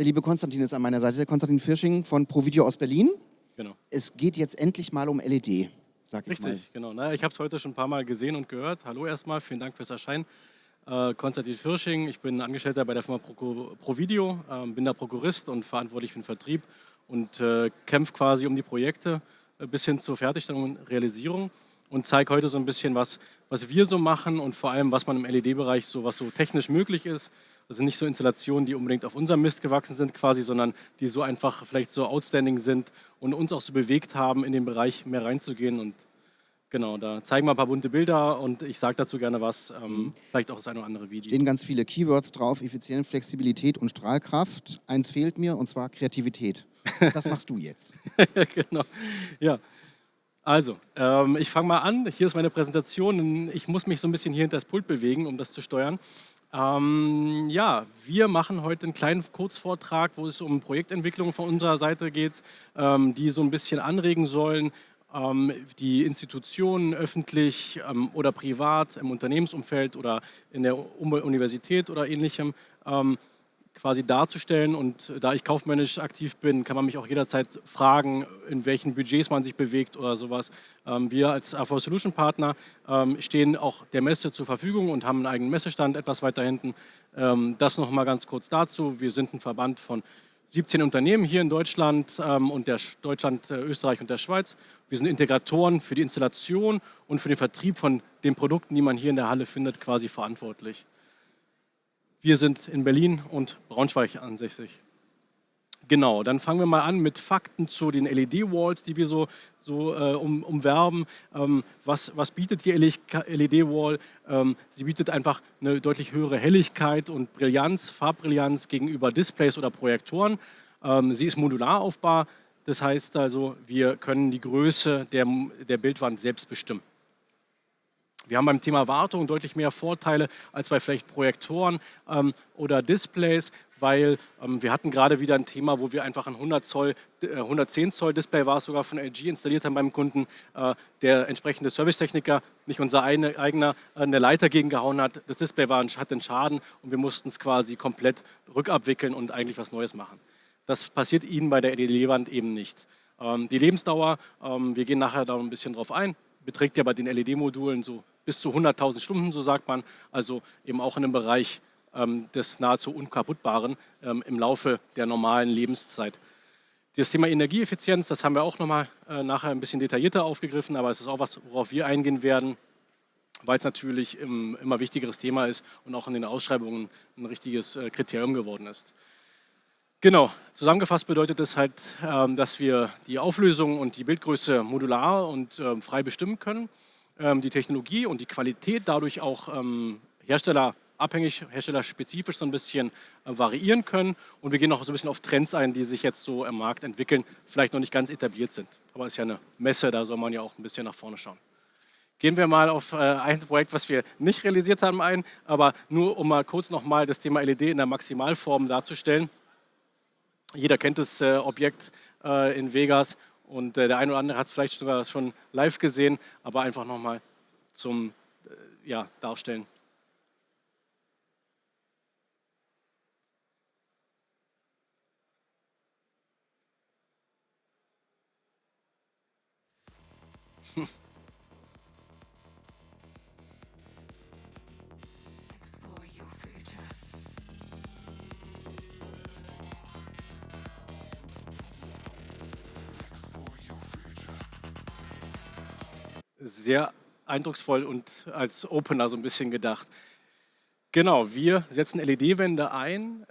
liebe Konstantin ist an meiner Seite, der Konstantin Firsching von ProVideo aus Berlin. Genau. Es geht jetzt endlich mal um LED, sag ich mal. Richtig, genau. Naja, ich habe es heute schon ein paar Mal gesehen und gehört. Hallo erstmal, vielen Dank fürs Erscheinen. Konstantin Firsching, ich bin Angestellter bei der Firma ProVideo, bin da Prokurist und verantwortlich für den Vertrieb und kämpfe quasi um die Projekte bis hin zur Fertigstellung und Realisierung und zeige heute so ein bisschen, was wir so machen und vor allem, was man im LED-Bereich was so technisch möglich ist. Das sind nicht so Installationen, die unbedingt auf unserem Mist gewachsen sind quasi, sondern die so einfach vielleicht so outstanding sind und uns auch so bewegt haben, in den Bereich mehr reinzugehen. Und genau, da zeigen wir ein paar bunte Bilder und ich sage dazu gerne was, vielleicht auch das eine oder andere Video. Stehen ganz viele Keywords drauf, Effizienz, Flexibilität und Strahlkraft. Eins fehlt mir, und zwar Kreativität. Das machst du jetzt. Genau, ja. Also, ich fange mal an. Hier ist meine Präsentation. Ich muss mich so ein bisschen hier hinter das Pult bewegen, um das zu steuern. Ja, wir machen heute einen kleinen Kurzvortrag, wo es um Projektentwicklung von unserer Seite geht, die so ein bisschen anregen sollen, die Institutionen öffentlich oder privat im Unternehmensumfeld oder in der Universität oder ähnlichem quasi darzustellen. Und da ich kaufmännisch aktiv bin, kann man mich auch jederzeit fragen, in welchen Budgets man sich bewegt oder sowas. Wir als AV Solution Partner stehen auch der Messe zur Verfügung und haben einen eigenen Messestand etwas weiter hinten. Das noch mal ganz kurz dazu. Wir sind ein Verband von 17 Unternehmen hier in Deutschland und Deutschland, Österreich und der Schweiz. Wir sind Integratoren für die Installation und für den Vertrieb von den Produkten, die man hier in der Halle findet, quasi verantwortlich. Wir sind in Berlin und Braunschweig ansässig. Genau, dann fangen wir mal an mit Fakten zu den LED-Walls, die wir so umwerben. Was bietet die LED-Wall? Sie bietet einfach eine deutlich höhere Helligkeit und Brillanz, Farbbrillanz gegenüber Displays oder Projektoren. Sie ist modular aufbaubar, das heißt also, wir können die Größe der Bildwand selbst bestimmen. Wir haben beim Thema Wartung deutlich mehr Vorteile als bei vielleicht Projektoren oder Displays, weil wir hatten gerade wieder ein Thema, wo wir einfach ein 110 Zoll Display war es sogar von LG installiert haben beim Kunden, der entsprechende Servicetechniker, nicht unser eigener, eine Leiter gegengehauen hat. Das Display hatte einen Schaden und wir mussten es quasi komplett rückabwickeln und eigentlich was Neues machen. Das passiert Ihnen bei der LED-Wand eben nicht. Die Lebensdauer, wir gehen nachher da ein bisschen drauf ein, beträgt ja bei den LED-Modulen so bis zu 100.000 Stunden, so sagt man, also eben auch in einem Bereich des nahezu Unkaputtbaren im Laufe der normalen Lebenszeit. Das Thema Energieeffizienz, das haben wir auch nochmal nachher ein bisschen detaillierter aufgegriffen, aber es ist auch was, worauf wir eingehen werden, weil es natürlich immer wichtigeres Thema ist und auch in den Ausschreibungen ein richtiges Kriterium geworden ist. Genau, zusammengefasst bedeutet es halt, dass wir die Auflösung und die Bildgröße modular und frei bestimmen können, die Technologie und die Qualität dadurch auch herstellerabhängig, herstellerspezifisch so ein bisschen variieren können und wir gehen auch so ein bisschen auf Trends ein, die sich jetzt so im Markt entwickeln, vielleicht noch nicht ganz etabliert sind. Aber es ist ja eine Messe, da soll man ja auch ein bisschen nach vorne schauen. Gehen wir mal auf ein Projekt, was wir nicht realisiert haben, ein, aber nur um mal kurz nochmal das Thema LED in der Maximalform darzustellen. Jeder kennt das Objekt in Vegas und der eine oder andere hat es vielleicht sogar schon live gesehen, aber einfach nochmal zum Darstellen. Sehr eindrucksvoll und als Opener so ein bisschen gedacht. Genau, wir setzen LED-Wände ein.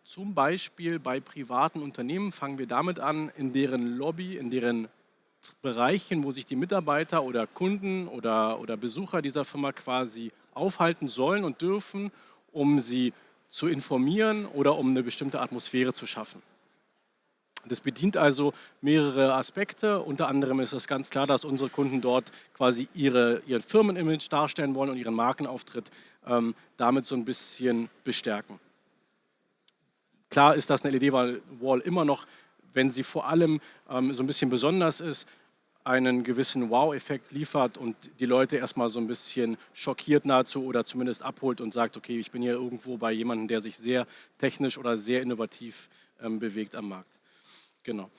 Zum Beispiel bei privaten Unternehmen fangen wir damit an, in deren Lobby, in deren Bereichen, wo sich die Mitarbeiter oder Kunden oder Besucher dieser Firma quasi aufhalten sollen und dürfen, um sie zu informieren oder um eine bestimmte Atmosphäre zu schaffen. Das bedient also mehrere Aspekte. Unter anderem ist es ganz klar, dass unsere Kunden dort quasi ihr Firmenimage darstellen wollen und ihren Markenauftritt damit so ein bisschen bestärken. Klar ist, dass eine LED-Wall immer noch, wenn sie vor allem so ein bisschen besonders ist, einen gewissen Wow-Effekt liefert und die Leute erstmal so ein bisschen schockiert nahezu oder zumindest abholt und sagt, okay, ich bin hier irgendwo bei jemandem, der sich sehr technisch oder sehr innovativ bewegt am Markt. Genau.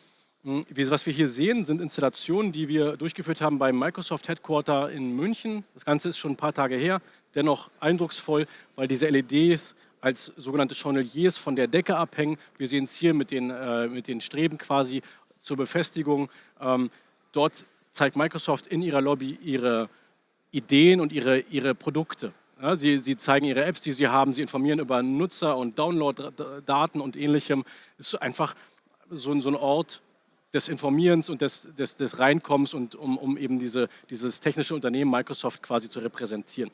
Was wir hier sehen, sind Installationen, die wir durchgeführt haben beim Microsoft Headquarter in München. Das Ganze ist schon ein paar Tage her, dennoch eindrucksvoll, weil diese LEDs als sogenannte Chandeliers von der Decke abhängen. Wir sehen es hier mit den Streben quasi zur Befestigung. Dort zeigt Microsoft in ihrer Lobby ihre Ideen und ihre Produkte. Ja, sie zeigen ihre Apps, die sie haben, sie informieren über Nutzer und Download-Daten und Ähnlichem. Es ist einfach so ein Ort des Informierens und des Reinkommens und um eben dieses technische Unternehmen Microsoft quasi zu repräsentieren.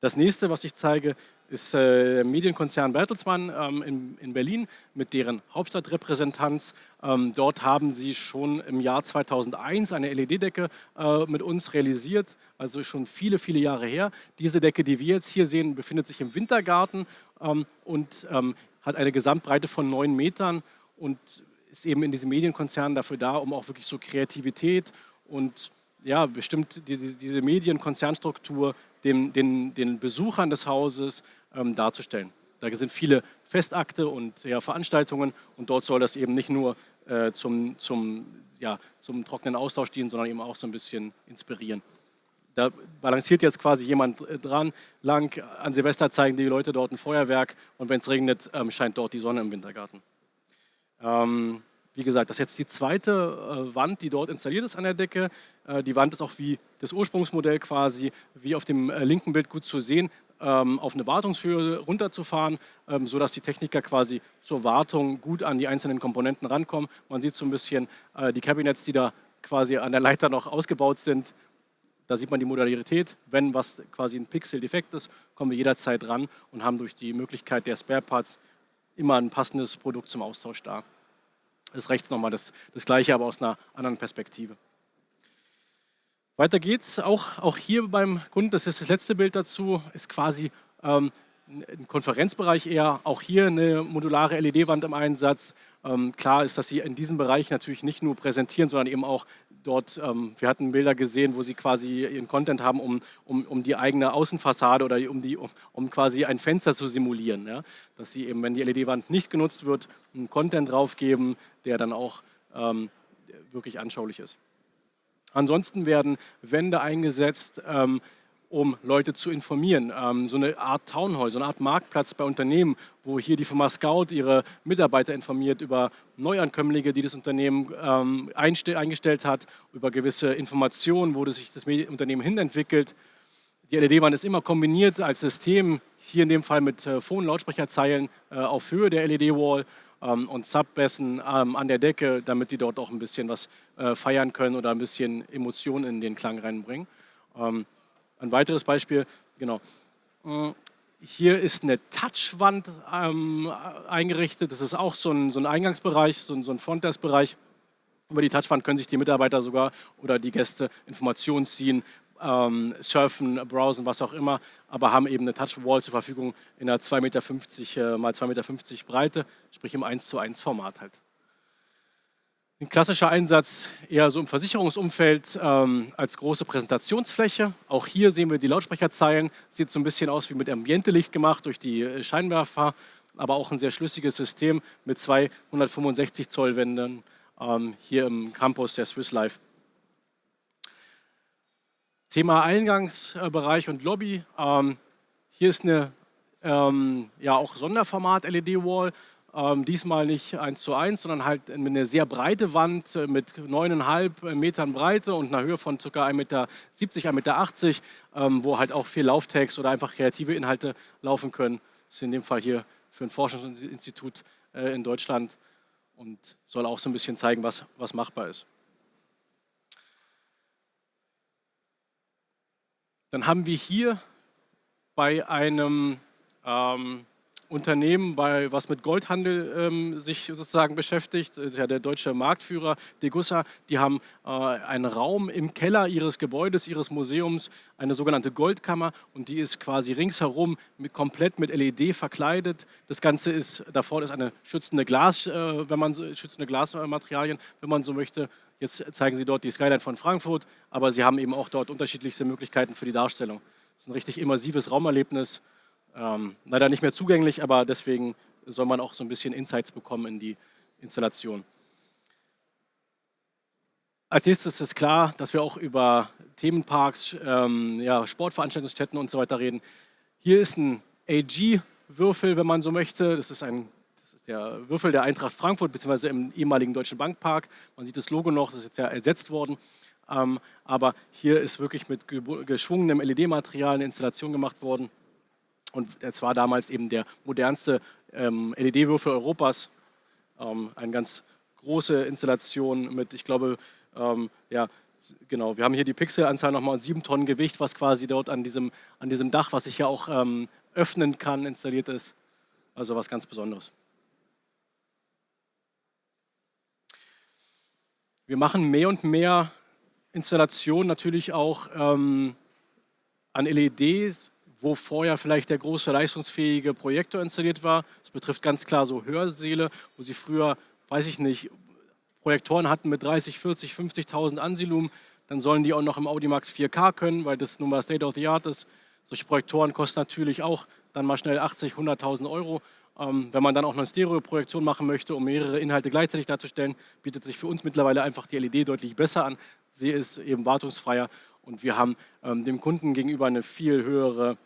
Das nächste, was ich zeige, ist der Medienkonzern Bertelsmann in Berlin mit deren Hauptstadtrepräsentanz. Dort haben sie schon im Jahr 2001 eine LED-Decke mit uns realisiert, also schon viele, viele Jahre her. Diese Decke, die wir jetzt hier sehen, befindet sich im Wintergarten und hat eine Gesamtbreite von 9 Metern und ist eben in diesem Medienkonzern dafür da, um auch wirklich so Kreativität und ja, bestimmt diese Medienkonzernstruktur den Besuchern des Hauses darzustellen. Da sind viele Festakte und ja, Veranstaltungen und dort soll das eben nicht nur zum trockenen Austausch dienen, sondern eben auch so ein bisschen inspirieren. Da balanciert jetzt quasi jemand dran, lang. An Silvester zeigen die Leute dort ein Feuerwerk und wenn es regnet, scheint dort die Sonne im Wintergarten. Wie gesagt, das ist jetzt die zweite Wand, die dort installiert ist an der Decke. Die Wand ist auch wie das Ursprungsmodell quasi, wie auf dem linken Bild gut zu sehen, auf eine Wartungshöhe runterzufahren, sodass die Techniker quasi zur Wartung gut an die einzelnen Komponenten rankommen. Man sieht so ein bisschen die Cabinets, die da quasi an der Leiter noch ausgebaut sind. Da sieht man die Modularität. Wenn was quasi ein Pixel defekt ist, kommen wir jederzeit ran und haben durch die Möglichkeit der Spare Parts immer ein passendes Produkt zum Austausch da. Das ist rechts nochmal das Gleiche, aber aus einer anderen Perspektive. Weiter geht's. Auch hier beim Kunden, das ist das letzte Bild dazu, ist quasi ein Konferenzbereich eher. Auch hier eine modulare LED-Wand im Einsatz. Klar ist, dass Sie in diesem Bereich natürlich nicht nur präsentieren, sondern eben auch dort, wir hatten Bilder gesehen, wo Sie quasi Ihren Content haben, um die eigene Außenfassade oder um quasi ein Fenster zu simulieren. Ja? Dass Sie eben, wenn die LED-Wand nicht genutzt wird, einen Content draufgeben, der dann auch wirklich anschaulich ist. Ansonsten werden Wände eingesetzt, um Leute zu informieren. So eine Art Town Hall, so eine Art Marktplatz bei Unternehmen, wo hier die Firma Scout ihre Mitarbeiter informiert über Neuankömmlinge, die das Unternehmen eingestellt hat, über gewisse Informationen, wo sich das Unternehmen hinentwickelt. Die LED-Wand ist immer kombiniert als System, hier in dem Fall mit Phone-Lautsprecherzeilen auf Höhe der LED-Wall und Subbässen an der Decke, damit die dort auch ein bisschen was feiern können oder ein bisschen Emotionen in den Klang reinbringen. Ein weiteres Beispiel, genau. Hier ist eine Touchwand eingerichtet. Das ist auch so ein Eingangsbereich, so ein Frontdesk-Bereich. Über die Touchwand können sich die Mitarbeiter sogar oder die Gäste Informationen ziehen, surfen, browsen, was auch immer, aber haben eben eine Touchwall zur Verfügung in einer 2,50 Meter mal 2,50 Meter Breite, sprich im 1:1 Format halt. Ein klassischer Einsatz eher so im Versicherungsumfeld als große Präsentationsfläche. Auch hier sehen wir die Lautsprecherzeilen. Sieht so ein bisschen aus wie mit Ambiente-Licht gemacht durch die Scheinwerfer, aber auch ein sehr schlüssiges System mit 265 Zoll Wänden hier im Campus der Swiss Life. Thema Eingangsbereich und Lobby. Hier ist eine auch Sonderformat LED-Wall. Diesmal nicht 1:1, sondern halt eine sehr breite Wand mit 9,5 Metern Breite und einer Höhe von ca. 1,70 Meter, 1,80 Meter, wo halt auch viel Lauftext oder einfach kreative Inhalte laufen können. Das ist in dem Fall hier für ein Forschungsinstitut in Deutschland und soll auch so ein bisschen zeigen, was machbar ist. Dann haben wir hier bei einem Unternehmen, was mit Goldhandel sich sozusagen beschäftigt, ja, der deutsche Marktführer Degussa. Die haben einen Raum im Keller ihres Gebäudes, ihres Museums, eine sogenannte Goldkammer, und die ist quasi ringsherum komplett mit LED verkleidet. Das Ganze ist, davor ist eine schützende schützende Glasmaterialien, wenn man so möchte. Jetzt zeigen sie dort die Skyline von Frankfurt, aber sie haben eben auch dort unterschiedlichste Möglichkeiten für die Darstellung. Das ist ein richtig immersives Raumerlebnis. Leider nicht mehr zugänglich, aber deswegen soll man auch so ein bisschen Insights bekommen in die Installation. Als nächstes ist klar, dass wir auch über Themenparks, ja, Sportveranstaltungsstätten und so weiter reden. Hier ist ein AG-Würfel, wenn man so möchte. Das ist der Würfel der Eintracht Frankfurt, beziehungsweise im ehemaligen Deutschen Bankpark. Man sieht das Logo noch, das ist jetzt ja ersetzt worden. Aber hier ist wirklich mit geschwungenem LED-Material eine Installation gemacht worden. Und es war damals eben der modernste LED-Würfel Europas. Eine ganz große Installation mit, ich glaube, ja, genau, wir haben hier die Pixelanzahl nochmal, 7 Tonnen Gewicht, was quasi dort an diesem Dach, was sich ja auch öffnen kann, installiert ist. Also was ganz Besonderes. Wir machen mehr und mehr Installationen natürlich auch an LEDs, wo vorher vielleicht der große leistungsfähige Projektor installiert war. Das betrifft ganz klar so Hörsäle, wo sie früher, weiß ich nicht, Projektoren hatten mit 30, 40, 50.000 Ansilumen. Dann sollen die auch noch im Audimax 4K können, weil das nun mal State of the Art ist. Solche Projektoren kosten natürlich auch dann mal schnell 80, 100.000 Euro. Wenn man dann auch eine Stereoprojektion machen möchte, um mehrere Inhalte gleichzeitig darzustellen, bietet sich für uns mittlerweile einfach die LED deutlich besser an. Sie ist eben wartungsfreier und wir haben dem Kunden gegenüber eine viel höhere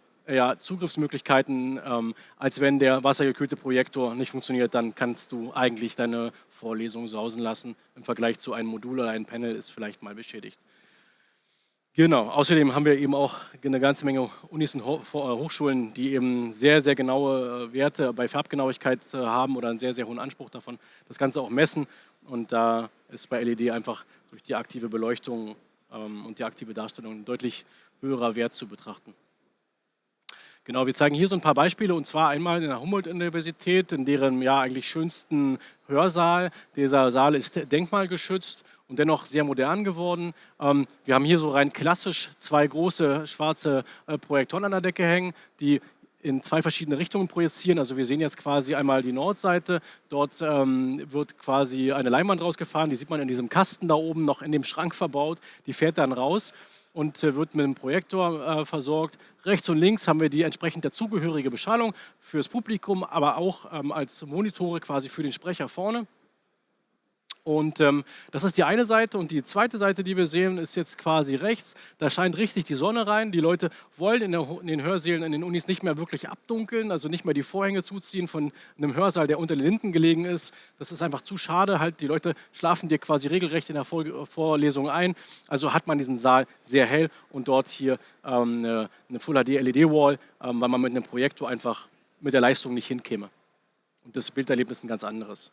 Zugriffsmöglichkeiten, als wenn der wassergekühlte Projektor nicht funktioniert, dann kannst du eigentlich deine Vorlesung sausen lassen. Im Vergleich zu einem Modul oder einem Panel ist vielleicht mal beschädigt. Genau, außerdem haben wir eben auch eine ganze Menge Unis und Hochschulen, die eben sehr, sehr genaue Werte bei Farbgenauigkeit haben oder einen sehr, sehr hohen Anspruch davon, das Ganze auch messen. Und da ist bei LED einfach durch die aktive Beleuchtung und die aktive Darstellung ein deutlich höherer Wert zu betrachten. Genau, wir zeigen hier so ein paar Beispiele, und zwar einmal in der Humboldt-Universität, in deren ja eigentlich schönsten Hörsaal. Dieser Saal ist denkmalgeschützt und dennoch sehr modern geworden. Wir haben hier so rein klassisch 2 große schwarze Projektoren an der Decke hängen, die in 2 verschiedene Richtungen projizieren. Also wir sehen jetzt quasi einmal die Nordseite. Dort wird quasi eine Leinwand rausgefahren. Die sieht man in diesem Kasten da oben noch in dem Schrank verbaut. Die fährt dann raus und wird mit einem Projektor versorgt. Rechts und links haben wir die entsprechend dazugehörige Beschallung fürs Publikum, aber auch als Monitore quasi für den Sprecher vorne. Und das ist die eine Seite, und die zweite Seite, die wir sehen, ist jetzt quasi rechts. Da scheint richtig die Sonne rein. Die Leute wollen in den Hörsälen, in den Unis nicht mehr wirklich abdunkeln, also nicht mehr die Vorhänge zuziehen von einem Hörsaal, der unter den Linden gelegen ist. Das ist einfach zu schade. Halt, die Leute schlafen dir quasi regelrecht in der Vorlesung ein. Also hat man diesen Saal sehr hell und dort hier eine Full HD LED-Wall, weil man mit einem Projektor einfach mit der Leistung nicht hinkäme. Und das Bilderlebnis ist ein ganz anderes.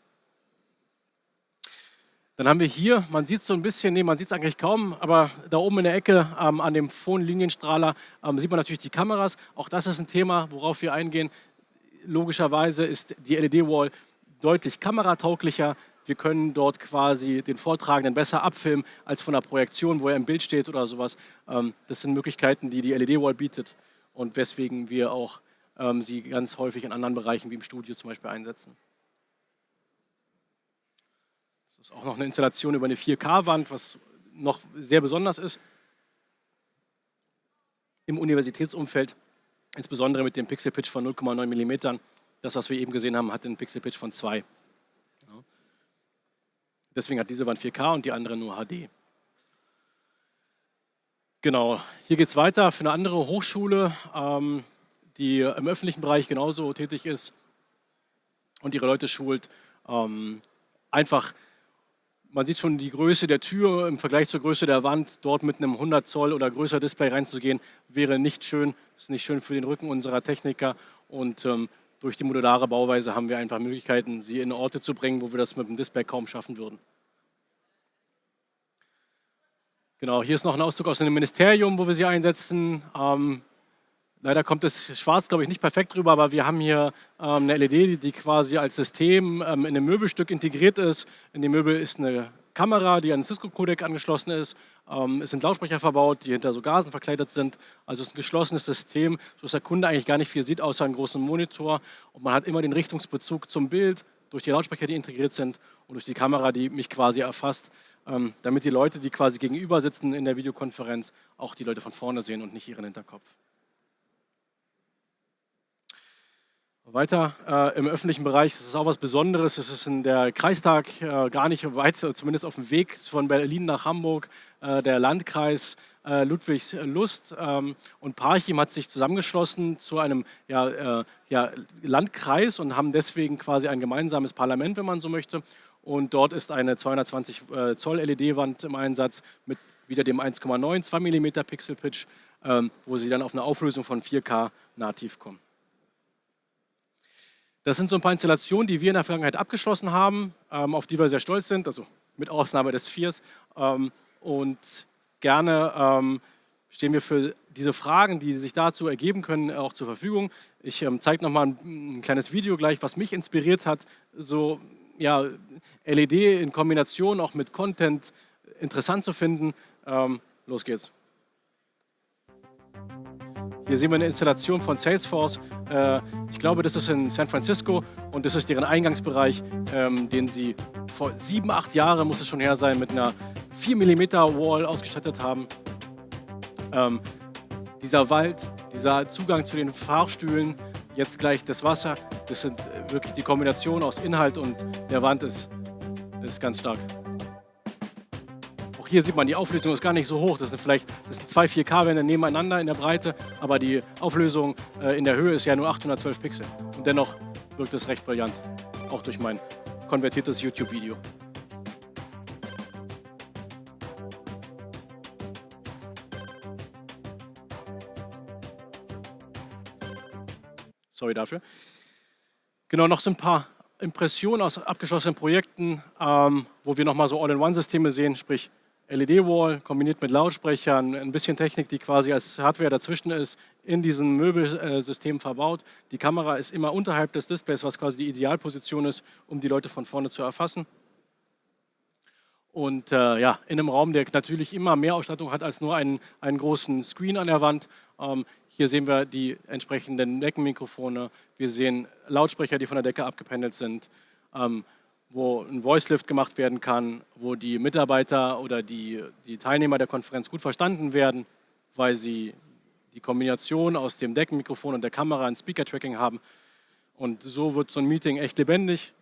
Dann haben wir hier, man sieht es so ein bisschen, nee, man sieht es eigentlich kaum, aber da oben in der Ecke an dem Phon-Linienstrahler sieht man natürlich die Kameras. Auch das ist ein Thema, worauf wir eingehen. Logischerweise ist die LED-Wall deutlich kameratauglicher. Wir können dort quasi den Vortragenden besser abfilmen als von der Projektion, wo er im Bild steht oder sowas. Das sind Möglichkeiten, die die LED-Wall bietet und weswegen wir auch sie ganz häufig in anderen Bereichen wie im Studio zum Beispiel einsetzen. Das ist auch noch eine Installation über eine 4K-Wand, was noch sehr besonders ist im Universitätsumfeld, insbesondere mit dem Pixel-Pitch von 0,9 mm. Das, was wir eben gesehen haben, hat einen Pixel-Pitch von 2. Ja. Deswegen hat diese Wand 4K und die andere nur HD. Genau, hier geht es weiter für eine andere Hochschule, die im öffentlichen Bereich genauso tätig ist und ihre Leute schult. Einfach, man sieht schon die Größe der Tür im Vergleich zur Größe der Wand. Dort mit einem 100 Zoll oder größer Display reinzugehen, wäre nicht schön. Ist nicht schön für den Rücken unserer Techniker. Und durch die modulare Bauweise haben wir einfach Möglichkeiten, sie in Orte zu bringen, wo wir das mit dem Display kaum schaffen würden. Genau, hier ist noch ein Auszug aus einem Ministerium, wo wir sie einsetzen. Leider kommt das Schwarz, glaube ich, nicht perfekt rüber, aber wir haben hier eine LED, die quasi als System in einem Möbelstück integriert ist. In dem Möbel ist eine Kamera, die an einen Cisco-Codec angeschlossen ist. Es sind Lautsprecher verbaut, die hinter so Gasen verkleidet sind. Also es ist ein geschlossenes System, sodass der Kunde eigentlich gar nicht viel sieht, außer einen großen Monitor. Und man hat immer den Richtungsbezug zum Bild durch die Lautsprecher, die integriert sind, und durch die Kamera, die mich quasi erfasst, damit die Leute, die quasi gegenüber sitzen in der Videokonferenz, auch die Leute von vorne sehen und nicht ihren Hinterkopf. Weiter im öffentlichen Bereich ist es auch was Besonderes. Es ist in der Kreistag gar nicht weit, zumindest auf dem Weg von Berlin nach Hamburg. Der Landkreis Ludwigslust und Parchim hat sich zusammengeschlossen zu einem Landkreis und haben deswegen quasi ein gemeinsames Parlament, wenn man so möchte. Und dort ist eine 220 Zoll LED-Wand im Einsatz mit wieder dem 1,9, 2 mm Pixel-Pitch, wo sie dann auf eine Auflösung von 4K nativ kommen. Das sind so ein paar Installationen, die wir in der Vergangenheit abgeschlossen haben, auf die wir sehr stolz sind, also mit Ausnahme des Viers. Und gerne stehen wir für diese Fragen, die sich dazu ergeben können, auch zur Verfügung. Ich zeige nochmal ein kleines Video gleich, was mich inspiriert hat, so LED in Kombination auch mit Content interessant zu finden. Los geht's. Hier sehen wir eine Installation von Salesforce. Ich glaube, das ist in San Francisco und das ist deren Eingangsbereich, den sie vor 7, 8 Jahren, muss es schon her sein, mit einer 4 mm Wall ausgestattet haben. Dieser Wald, dieser Zugang zu den Fahrstühlen, jetzt gleich das Wasser, das sind wirklich die Kombination aus Inhalt und der Wand ist ganz stark. Auch hier sieht man, die Auflösung ist gar nicht so hoch. Das sind 2 4K-Wände nebeneinander in der Breite, aber die Auflösung in der Höhe ist ja nur 812 Pixel. Und dennoch wirkt es recht brillant, auch durch mein konvertiertes YouTube-Video. Sorry dafür. Genau, noch so ein paar Impressionen aus abgeschlossenen Projekten, wo wir nochmal so All-in-One-Systeme sehen, sprich LED-Wall kombiniert mit Lautsprechern, ein bisschen Technik, die quasi als Hardware dazwischen ist, in diesem Möbelsystem verbaut. Die Kamera ist immer unterhalb des Displays, was quasi die Idealposition ist, um die Leute von vorne zu erfassen. Und in einem Raum, der natürlich immer mehr Ausstattung hat als nur einen großen Screen an der Wand. Hier sehen wir die entsprechenden Deckenmikrofone. Wir sehen Lautsprecher, die von der Decke abgependelt sind, wo ein Voice-Lift gemacht werden kann, wo die Mitarbeiter oder die Teilnehmer der Konferenz gut verstanden werden, weil sie die Kombination aus dem Deckenmikrofon und der Kamera ein Speaker-Tracking haben. Und so wird so ein Meeting echt lebendig.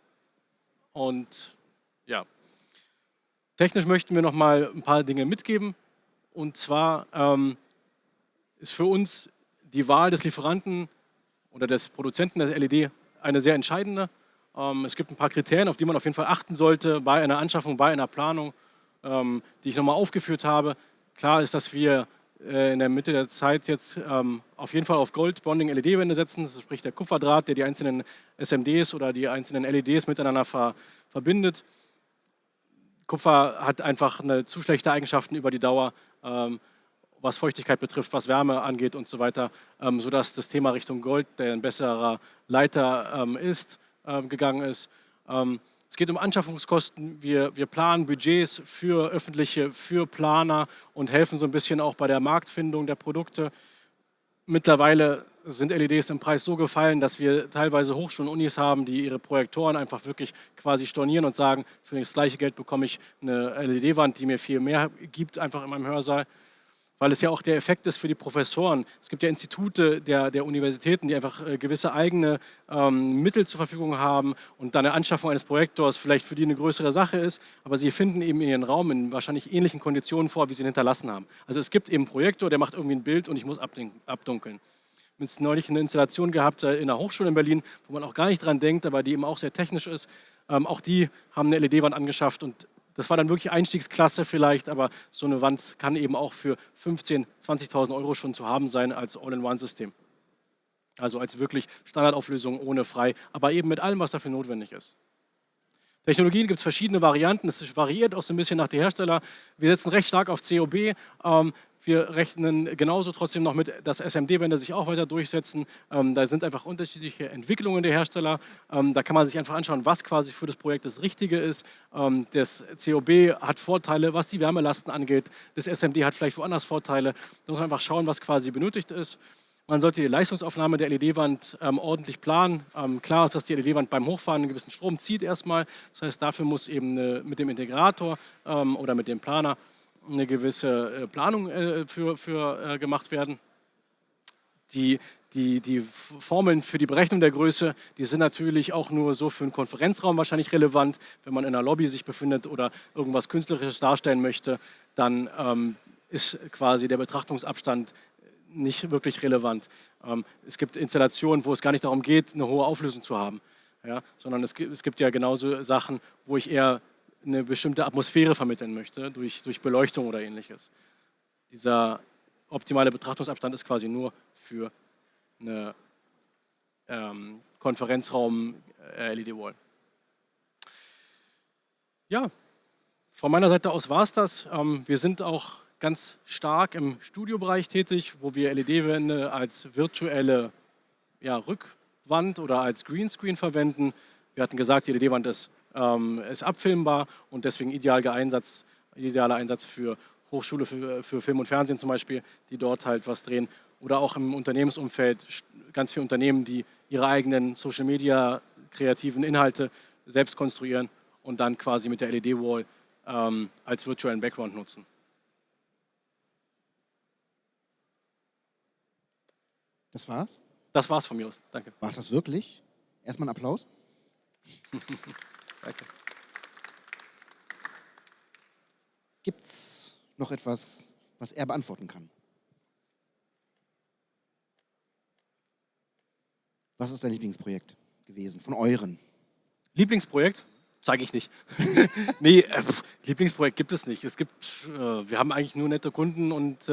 Und ja, technisch möchten wir noch mal ein paar Dinge mitgeben. Und zwar ist für uns die Wahl des Lieferanten oder des Produzenten der LED eine sehr entscheidende. Es gibt ein paar Kriterien, auf die man auf jeden Fall achten sollte bei einer Anschaffung, bei einer Planung, die ich nochmal aufgeführt habe. Klar ist, dass wir in der Mitte der Zeit jetzt auf jeden Fall auf Gold-Bonding-LED-Wände setzen. Das ist sprich der Kupferdraht, der die einzelnen SMDs oder die einzelnen LEDs miteinander verbindet. Kupfer hat einfach eine zu schlechte Eigenschaften über die Dauer, was Feuchtigkeit betrifft, was Wärme angeht und so weiter, sodass das Thema Richtung Gold, der ein besserer Leiter ist, gegangen ist. Es geht um Anschaffungskosten. Wir planen Budgets für Öffentliche, für Planer und helfen so ein bisschen auch bei der Marktfindung der Produkte. Mittlerweile sind LEDs im Preis so gefallen, dass wir teilweise Hochschulen und Unis haben, die ihre Projektoren einfach wirklich quasi stornieren und sagen, für das gleiche Geld bekomme ich eine LED-Wand, die mir viel mehr gibt, einfach in meinem Hörsaal. Weil es ja auch der Effekt ist für die Professoren. Es gibt ja Institute der Universitäten, die einfach gewisse eigene Mittel zur Verfügung haben und dann eine Anschaffung eines Projektors vielleicht für die eine größere Sache ist, aber sie finden eben ihren Raum in wahrscheinlich ähnlichen Konditionen vor, wie sie ihn hinterlassen haben. Also es gibt eben einen Projektor, der macht irgendwie ein Bild und ich muss abdunkeln. Wir haben neulich eine Installation gehabt in einer Hochschule in Berlin, wo man auch gar nicht dran denkt, aber die eben auch sehr technisch ist. Auch die haben eine LED-Wand angeschafft und das war dann wirklich Einstiegsklasse vielleicht, aber so eine Wand kann eben auch für 15.000, 20.000 Euro schon zu haben sein als All-in-One-System. Also als wirklich Standardauflösung ohne frei, aber eben mit allem, was dafür notwendig ist. Technologien gibt es verschiedene Varianten, es variiert auch so ein bisschen nach den Hersteller. Wir setzen recht stark auf COB. Wir rechnen genauso trotzdem noch mit, dass SMD-Wände sich auch weiter durchsetzen. Da sind einfach unterschiedliche Entwicklungen der Hersteller. Da kann man sich einfach anschauen, was quasi für das Projekt das Richtige ist. Das COB hat Vorteile, was die Wärmelasten angeht. Das SMD hat vielleicht woanders Vorteile. Da muss man einfach schauen, was quasi benötigt ist. Man sollte die Leistungsaufnahme der LED-Wand ordentlich planen. Klar ist, dass die LED-Wand beim Hochfahren einen gewissen Strom zieht erstmal. Das heißt, dafür muss eben mit dem Integrator oder mit dem Planer eine gewisse Planung gemacht werden. Die Formeln für die Berechnung der Größe, die sind natürlich auch nur so für einen Konferenzraum wahrscheinlich relevant. Wenn man in einer Lobby sich befindet oder irgendwas Künstlerisches darstellen möchte, dann ist quasi der Betrachtungsabstand nicht wirklich relevant. Es gibt Installationen, wo es gar nicht darum geht, eine hohe Auflösung zu haben, ja, sondern es gibt ja genauso Sachen, wo ich eher eine bestimmte Atmosphäre vermitteln möchte, durch Beleuchtung oder ähnliches. Dieser optimale Betrachtungsabstand ist quasi nur für eine Konferenzraum-LED-Wall. Ja, von meiner Seite aus war es das. Wir sind auch ganz stark im Studiobereich tätig, wo wir LED-Wände als virtuelle Rückwand oder als Greenscreen verwenden. Wir hatten gesagt, die LED-Wand ist abfilmbar und deswegen idealer Einsatz für Hochschule für Film und Fernsehen zum Beispiel, die dort halt was drehen. Oder auch im Unternehmensumfeld ganz viele Unternehmen, die ihre eigenen Social-Media kreativen Inhalte selbst konstruieren und dann quasi mit der LED-Wall als virtuellen Background nutzen. Das war's? Das war's von mir aus. Danke. War es das wirklich? Erstmal einen Applaus. Danke. Gibt es noch etwas, was er beantworten kann? Was ist dein Lieblingsprojekt gewesen von euren? Lieblingsprojekt? Zeige ich nicht. Nee, Lieblingsprojekt gibt es nicht. Wir haben eigentlich nur nette Kunden und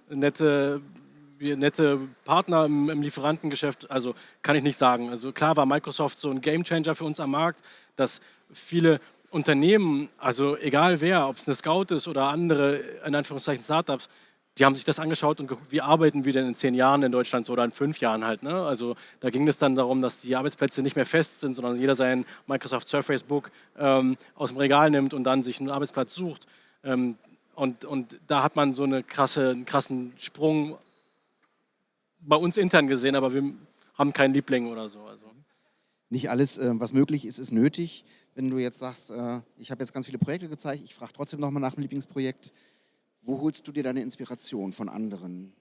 nette Partner im Lieferantengeschäft, also kann ich nicht sagen. Also klar war Microsoft so ein Gamechanger für uns am Markt, dass viele Unternehmen, also egal wer, ob es eine Scout ist oder andere, in Anführungszeichen Startups, die haben sich das angeschaut und geguckt, wie arbeiten wir denn in 10 Jahren in Deutschland oder in 5 Jahren halt. Ne? Also da ging es dann darum, dass die Arbeitsplätze nicht mehr fest sind, sondern jeder sein Microsoft Surface Book aus dem Regal nimmt und dann sich einen Arbeitsplatz sucht. Und da hat man so einen krassen Sprung bei uns intern gesehen, aber wir haben keinen Liebling oder so. Also. Nicht alles, was möglich ist, ist nötig. Wenn du jetzt sagst, ich habe jetzt ganz viele Projekte gezeigt, ich frage trotzdem nochmal nach dem Lieblingsprojekt. Wo holst du dir deine Inspiration von anderen?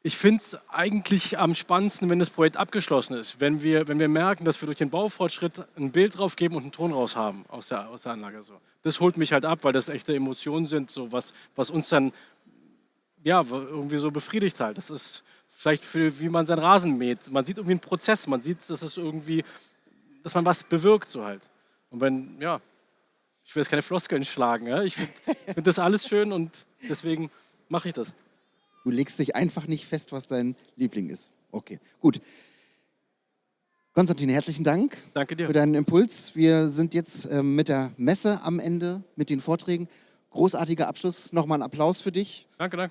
Ich finde es eigentlich am spannendsten, wenn das Projekt abgeschlossen ist. Wenn wir merken, dass wir durch den Baufortschritt ein Bild drauf geben und einen Ton raus haben aus der Anlage. So. Das holt mich halt ab, weil das echte Emotionen sind, so was uns dann irgendwie so befriedigt halt. Das ist vielleicht wie man seinen Rasen mäht. Man sieht irgendwie einen Prozess, man sieht, dass man was bewirkt so halt. Und ich will jetzt keine Floskeln schlagen. Ja? Ich find das alles schön und deswegen mache ich das. Du legst dich einfach nicht fest, was dein Liebling ist. Okay, gut. Konstantin, herzlichen Dank. Danke dir. Für deinen Impuls. Wir sind jetzt mit der Messe am Ende, mit den Vorträgen. Großartiger Abschluss. Nochmal einen Applaus für dich. Danke.